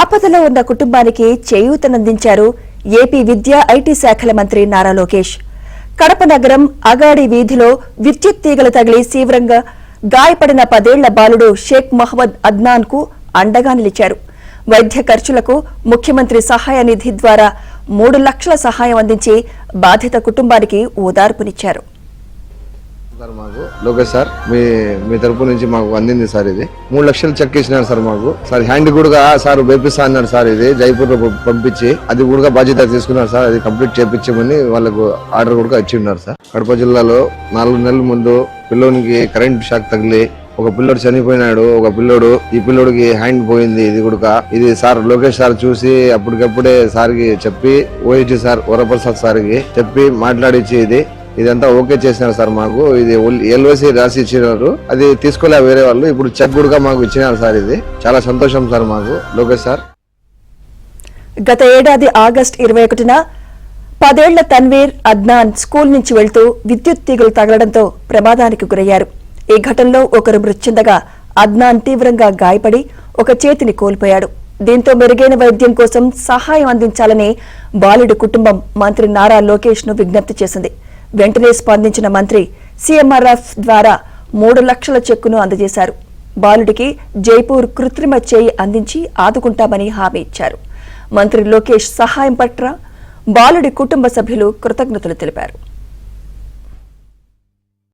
ఆపదలో ఉన్న కుటుంబానికి చేయూతనందించారు ఏపీ విద్యా ఐటీ శాఖల మంత్రి నారా లోకేష్. కడప నగరం అగాడి వీధిలో విద్యుత్ తీగలు తగిలి తీవ్రంగా గాయపడిన 10 ఏళ్ల బాలుడు షేక్ మహమ్మద్ అద్నాన్ కు అండగా నిలిచారు. వైద్య ఖర్చులకు ముఖ్యమంత్రి సహాయ నిధి ద్వారా 3 లక్షల సహాయం అందించి బాధిత కుటుంబానికి ఓదార్పునిచ్చారు. సార్ మాకు లోకేష్ సార్ మీ తరపు నుంచి మాకు అందింది సార్. ఇది 3 లక్షలు చెక్ ఇచ్చినారు సార్ మాకు. సార్ హ్యాండ్ కూడా సార్ వేపిస్తా అన్నారు సార్. ఇది జైపూర్ లో పంపించి అది కూడా బాధ్యత తీసుకున్నారు సార్. అది కంప్లీట్ చేపించమని వాళ్ళకు ఆర్డర్ కూడా ఇచ్చి ఉన్నారు సార్. కడప జిల్లాలో 4 నెలల ముందు పిల్లోనికి కరెంట్ షాక్ తగిలి ఒక పిల్లోడు చనిపోయినాడు. ఒక పిల్లోడు ఈ పిల్లోడికి హ్యాండ్ పోయింది. ఇది సార్ లోకేష్ సార్ చూసి అప్పటికప్పుడే సార్ కి చెప్పి ఓఐటీ సార్ వరప్రసాద్ సార్ కి చెప్పి మాట్లాడించి ఇదంతా ఓకే చేసినారు సార్. మాకు ఇది ఎల్ఓసి రాసి ఇచ్చినారు. అది తీసుకోలే వేరే వాళ్ళు. ఇప్పుడు చెక్ కూడా మాకు ఇచ్చినారు సార్. ఇది చాలా సంతోషం సార్ మాకు లోకేష్ సార్. గత ఏడాది ఆగస్టు 21న 10 ఏళ్ల తన్వీర్ అద్నాన్ స్కూల్ నుంచి వెళ్తూ విద్యుత్ తీగలు తగలడంతో ప్రమాదానికి గురయ్యారు. ఈ ఘటనలో ఒకరు మృతి చెందగా అద్నాన్ తీవ్రంగా గాయపడి ఒక చేతిని కోల్పోయాడు. దీంతో మెరుగైన వైద్యం కోసం సహాయం అందించాలని బాలుడి కుటుంబం మంత్రి నారా లోకేష్ ను విజ్ఞప్తి చేసింది. వెంటనే స్పందించిన మంత్రి సీఎంఆర్ఎఫ్ ద్వారా 3 లక్షల చెక్కును అందజేశారు. బాలుడికి జైపూర్ కృత్రిమ చేయి అందించి ఆదుకుంటామని హామీ ఇచ్చారు. మంత్రి లోకేష్ సహాయం పట్ల బాలుడి కుటుంబ సభ్యులు కృతజ్ఞతలు తెలిపారు.